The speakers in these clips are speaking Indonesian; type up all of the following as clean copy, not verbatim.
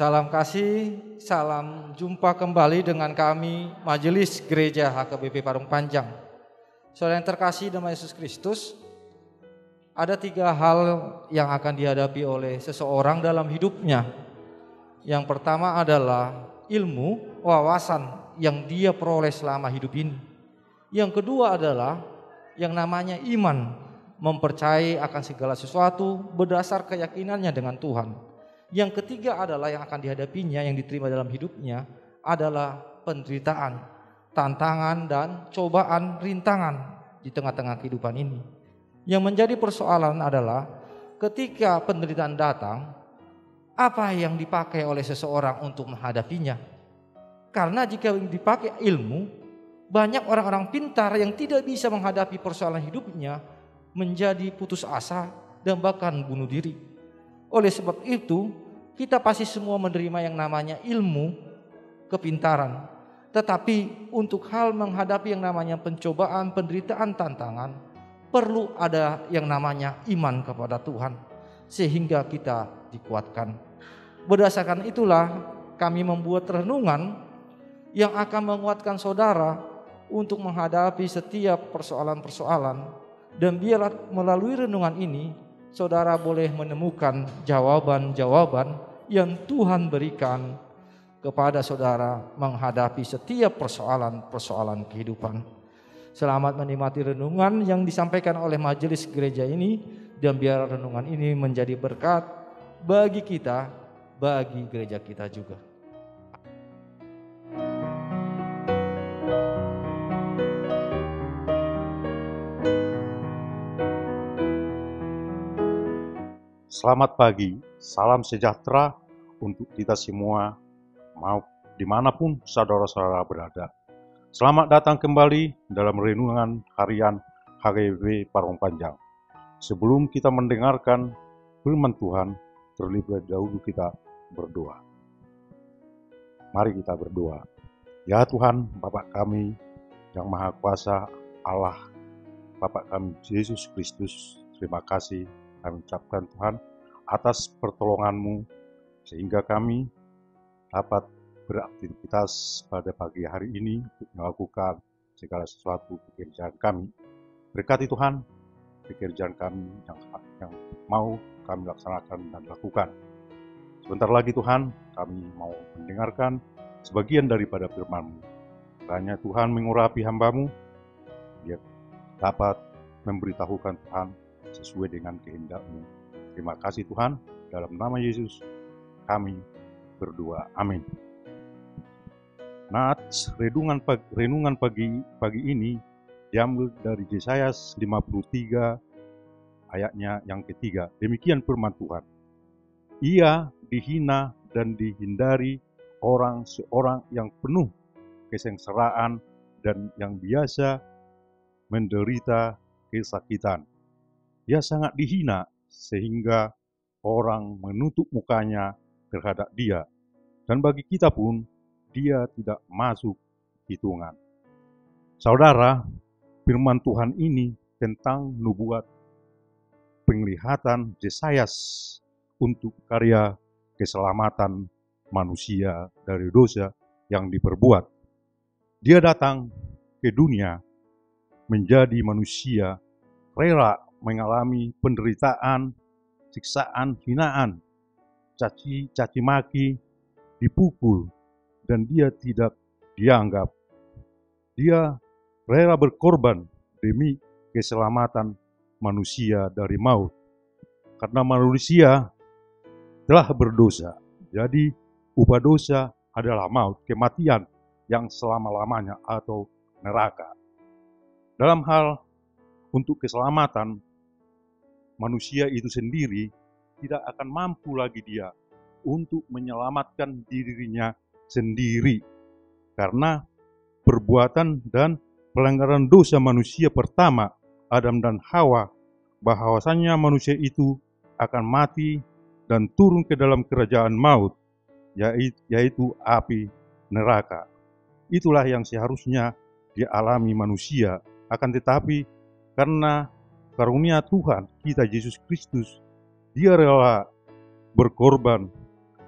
Salam kasih, salam jumpa kembali dengan kami Majelis Gereja HKBP Parung Panjang. Saudara yang terkasih dalam Yesus Kristus, ada 3 hal yang akan dihadapi oleh seseorang dalam hidupnya. Yang pertama adalah ilmu, wawasan yang dia peroleh selama hidup ini. Yang kedua adalah yang namanya iman, mempercayai akan segala sesuatu berdasar keyakinannya dengan Tuhan. Yang ketiga adalah yang akan dihadapinya, yang diterima dalam hidupnya adalah penderitaan, tantangan dan cobaan, rintangan di tengah-tengah kehidupan ini. Yang menjadi persoalan adalah ketika penderitaan datang, apa yang dipakai oleh seseorang untuk menghadapinya? Karena jika dipakai ilmu, banyak orang-orang pintar yang tidak bisa menghadapi persoalan hidupnya menjadi putus asa dan bahkan bunuh diri. Oleh sebab itu, kita pasti semua menerima yang namanya ilmu, kepintaran. Tetapi untuk hal menghadapi yang namanya pencobaan, penderitaan, tantangan, perlu ada yang namanya iman kepada Tuhan, sehingga kita dikuatkan. Berdasarkan itulah kami membuat renungan yang akan menguatkan saudara untuk menghadapi setiap persoalan-persoalan. Dan biarlah melalui renungan ini saudara boleh menemukan jawaban-jawaban yang Tuhan berikan kepada saudara menghadapi setiap persoalan-persoalan kehidupan. Selamat menikmati renungan yang disampaikan oleh majelis gereja ini, dan biar renungan ini menjadi berkat bagi kita, bagi gereja kita juga. Selamat pagi, salam sejahtera untuk kita semua, mau dimanapun saudara-saudara berada. Selamat datang kembali dalam renungan harian HKBP Parung Panjang. Sebelum kita mendengarkan firman Tuhan, terlebih dahulu kita berdoa. Mari kita berdoa. Ya Tuhan, Bapa kami yang Maha Kuasa, Allah, Bapa kami Yesus Kristus, terima kasih kami ucapkan Tuhan atas pertolongan-Mu sehingga kami dapat beraktivitas pada pagi hari ini untuk melakukan segala sesuatu pekerjaan kami. Berkati Tuhan pekerjaan kami yang mau kami laksanakan dan lakukan. Sebentar lagi Tuhan kami mau mendengarkan sebagian daripada firman-Mu. Kiranya Tuhan mengurapi hamba-Mu, dia dapat memberitahukan Tuhan sesuai dengan kehendak-Mu. Terima kasih Tuhan, dalam nama Yesus kami berdoa, amin. Nats renungan pagi ini diambil dari Yesaya 53 ayatnya yang ketiga. Demikian firman Tuhan. Ia dihina dan dihindari seorang yang penuh kesengsaraan dan yang biasa menderita kesakitan. Dia sangat dihina sehingga orang menutup mukanya terhadap dia. Dan bagi kita pun, dia tidak masuk hitungan. Saudara, firman Tuhan ini tentang nubuat penglihatan Yesaya untuk karya keselamatan manusia dari dosa yang diperbuat. Dia datang ke dunia menjadi manusia, rela mengalami penderitaan, siksaan, hinaan, caci maki, dipukul, dan dia tidak dianggap. Dia rela berkorban demi keselamatan manusia dari maut. Karena manusia telah berdosa, jadi upah dosa adalah maut, kematian yang selama-lamanya atau neraka. Dalam hal untuk keselamatan manusia itu sendiri, tidak akan mampu lagi dia untuk menyelamatkan dirinya sendiri. Karena perbuatan dan pelanggaran dosa manusia pertama, Adam dan Hawa, bahwasanya manusia itu akan mati dan turun ke dalam kerajaan maut, yaitu api neraka. Itulah yang seharusnya dialami manusia. Akan tetapi karena karunia Tuhan kita Yesus Kristus, dia rela berkorban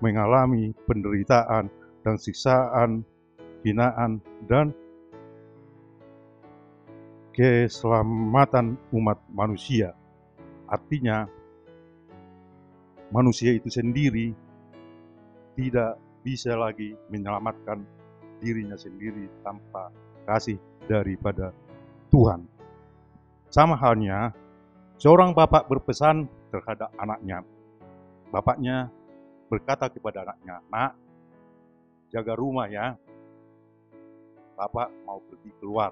mengalami penderitaan dan siksaan, hinaan, dan keselamatan umat manusia. Artinya, manusia itu sendiri tidak bisa lagi menyelamatkan dirinya sendiri tanpa kasih daripada Tuhan. Sama halnya, seorang bapak berpesan terhadap anaknya. Bapaknya berkata kepada anaknya, "Nak, jaga rumah ya. Bapak mau pergi keluar.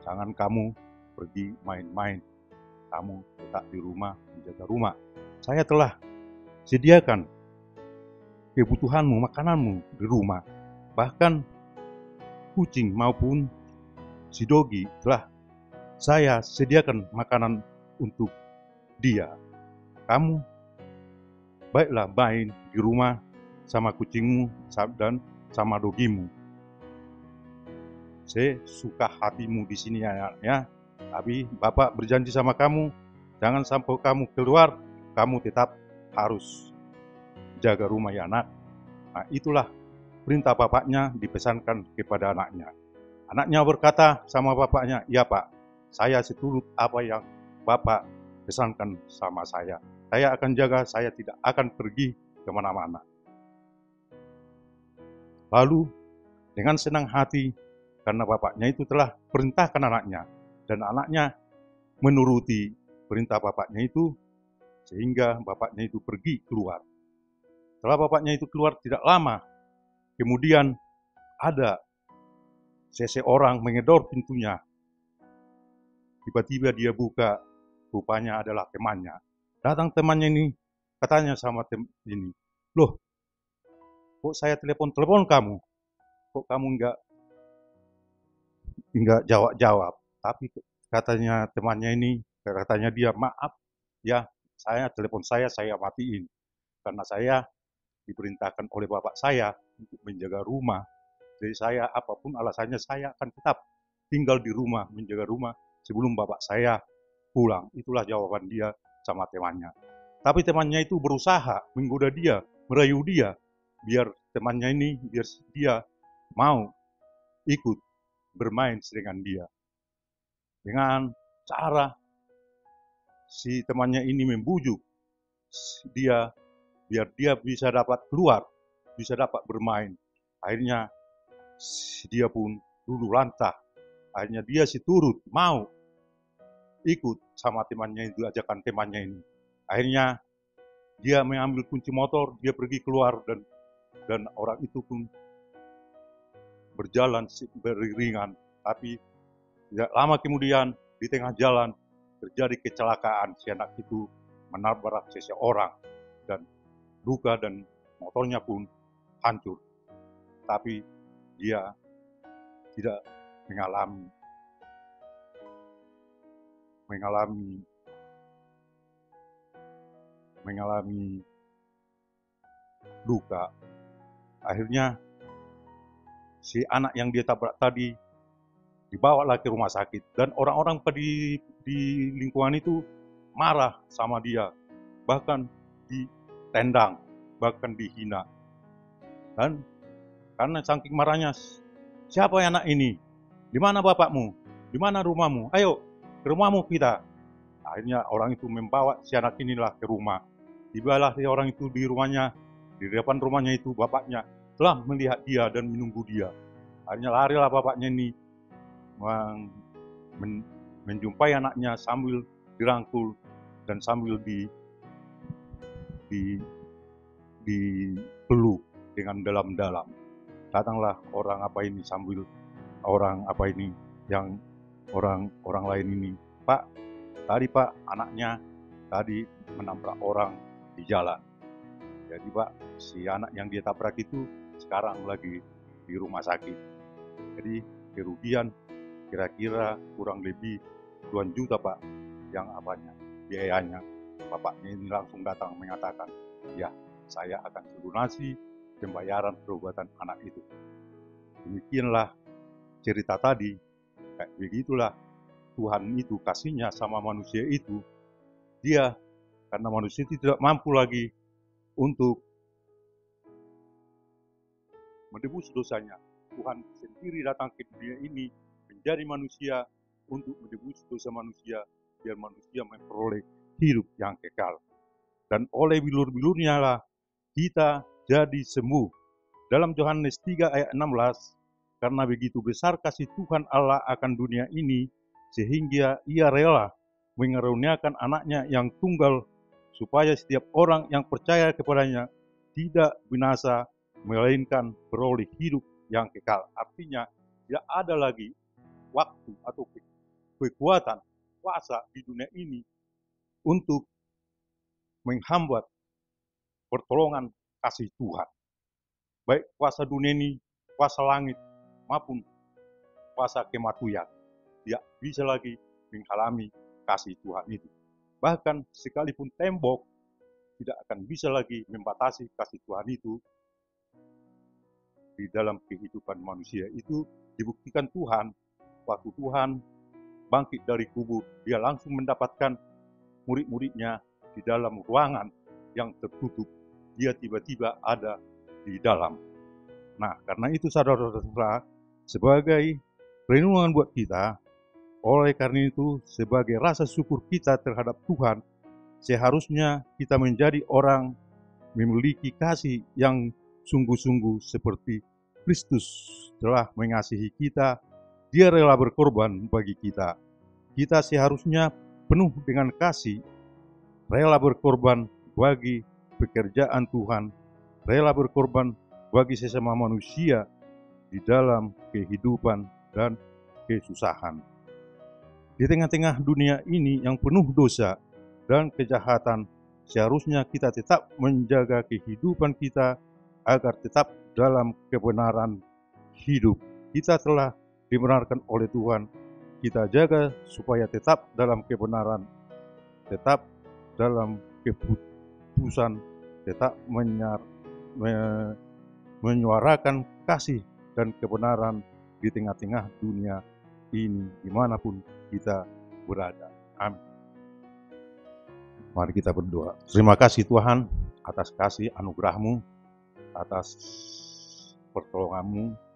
Jangan kamu pergi main-main. Kamu tetap di rumah, menjaga rumah. Saya telah sediakan kebutuhanmu, makananmu di rumah. Bahkan kucing maupun si dogi telah saya sediakan makanan untuk dia. Kamu baiklah main di rumah sama kucingmu dan sama dogimu. Sesuka hatimu di sini ya. Tapi Bapak berjanji sama kamu, jangan sampai kamu keluar, kamu tetap harus jaga rumah ya anak." Nah, itulah perintah bapaknya dipesankan kepada anaknya. Anaknya berkata sama bapaknya, "Iya Pak, saya seturut apa yang Bapak pesankan sama saya. Saya akan jaga, saya tidak akan pergi kemana-mana." Lalu dengan senang hati, karena bapaknya itu telah perintahkan anaknya, dan anaknya menuruti perintah bapaknya itu, sehingga bapaknya itu pergi keluar. Setelah bapaknya itu keluar tidak lama, kemudian ada seseorang mengedor pintunya. Tiba-tiba dia buka, rupanya adalah temannya. Datang temannya ini, katanya sama ini, "Loh, kok saya telepon kamu? Kok kamu enggak jawab-jawab?" Tapi katanya temannya ini, katanya dia, "Maaf ya, telepon saya matiin. Karena saya diperintahkan oleh bapak saya untuk menjaga rumah. Jadi saya apapun alasannya saya akan tetap tinggal di rumah, menjaga rumah sebelum bapak saya pulang." Itulah jawaban dia sama temannya. Tapi temannya itu berusaha menggoda dia, merayu dia, biar dia mau ikut bermain dengan dia. Dengan cara si temannya ini membujuk dia biar dia bisa dapat keluar, bisa dapat bermain. Akhirnya dia pun luluh lantah. Akhirnya dia turut mau ikut sama temannya itu, ajakan temannya ini. Akhirnya dia mengambil kunci motor, dia pergi keluar, dan orang itu pun berjalan beriringan. Tapi tidak lama kemudian di tengah jalan terjadi kecelakaan. Si anak itu menabrak seseorang dan luka, dan motornya pun hancur. Tapi dia tidak mengalami luka. Akhirnya si anak yang dia tabrak tadi dibawalah ke rumah sakit, dan orang-orang di lingkungan itu marah sama dia, bahkan ditendang, bahkan dihina. Dan karena saking marahnya, "Siapa anak ini? Di mana bapakmu? Di mana rumahmu? Ayo ke rumahmu kita." Akhirnya orang itu membawa si anak inilah ke rumah. Tibalah si orang itu di rumahnya, di depan rumahnya itu bapaknya telah melihat dia dan menunggu dia. Akhirnya larilah bapaknya ini menjumpai anaknya sambil dirangkul dan sambil dipeluk dengan dalam-dalam. Datanglah orang lain ini, "Pak, tadi Pak, anaknya tadi menabrak orang di jalan. Jadi Pak, si anak yang dia tabrak itu sekarang lagi di rumah sakit. Jadi kerugian kira-kira kurang lebih 2 juta Pak, yang biayanya." Bapaknya ini langsung datang mengatakan, "Ya, saya akan lunasi pembayaran perobatan anak itu." Demikianlah cerita tadi. Kayak begitulah Tuhan itu kasihnya sama manusia itu. Dia karena manusia itu tidak mampu lagi untuk menebus dosanya. Tuhan sendiri datang ke dunia ini menjadi manusia untuk menebus dosa manusia, biar manusia memperoleh hidup yang kekal. Dan oleh bilur-bilurnya lah kita jadi sembuh. Dalam Yohanes 3 ayat 16, karena begitu besar kasih Tuhan Allah akan dunia ini, sehingga ia rela mengaruniakan anaknya yang tunggal, supaya setiap orang yang percaya kepadanya tidak binasa, melainkan beroleh hidup yang kekal. Artinya tidak ada lagi waktu atau kekuatan kuasa di dunia ini untuk menghambat pertolongan kasih Tuhan. Baik kuasa dunia ini, kuasa langit, maupun kuasa kematian. Tidak bisa lagi menghalangi kasih Tuhan itu. Bahkan sekalipun tembok tidak akan bisa lagi membatasi kasih Tuhan itu di dalam kehidupan manusia. Itu dibuktikan Tuhan waktu Tuhan bangkit dari kubur, dia langsung mendapatkan murid-muridnya di dalam ruangan yang tertutup. Dia tiba-tiba ada di dalam. Nah, karena itu saudara-saudara, sebagai renungan buat kita, oleh karena itu sebagai rasa syukur kita terhadap Tuhan, seharusnya kita menjadi orang memiliki kasih yang sungguh-sungguh seperti Kristus telah mengasihi kita. Dia rela berkorban bagi kita. Kita seharusnya penuh dengan kasih, rela berkorban bagi pekerjaan Tuhan, rela berkorban bagi sesama manusia di dalam kehidupan dan kesusahan. Di tengah-tengah dunia ini yang penuh dosa dan kejahatan, seharusnya kita tetap menjaga kehidupan kita agar tetap dalam kebenaran hidup. Kita telah dibenarkan oleh Tuhan, kita jaga supaya tetap dalam kebenaran, tetap dalam keputusan, tetap menyuarakan kasih dan kebenaran di tengah-tengah dunia ini, dimanapun kita berada. Amin. Mari kita berdoa. Terima kasih Tuhan atas kasih anugerah-Mu, atas pertolongan-Mu.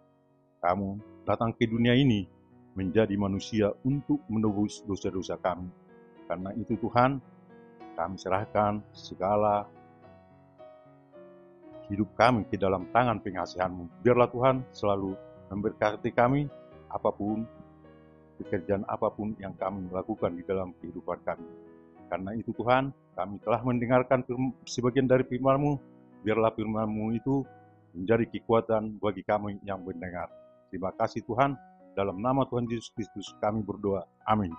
Kamu datang ke dunia ini menjadi manusia untuk menebus dosa-dosa kami. Karena itu Tuhan, kami serahkan segala hidup kami ke dalam tangan pengasihan-Mu. Biarlah Tuhan selalu memberkati kami, apapun, pekerjaan apapun yang kami lakukan di dalam kehidupan kami. Karena itu Tuhan, kami telah mendengarkan sebagian dari firman-Mu. Biarlah firman-Mu itu menjadi kekuatan bagi kami yang mendengar. Terima kasih Tuhan, dalam nama Tuhan Yesus Kristus kami berdoa. Amin.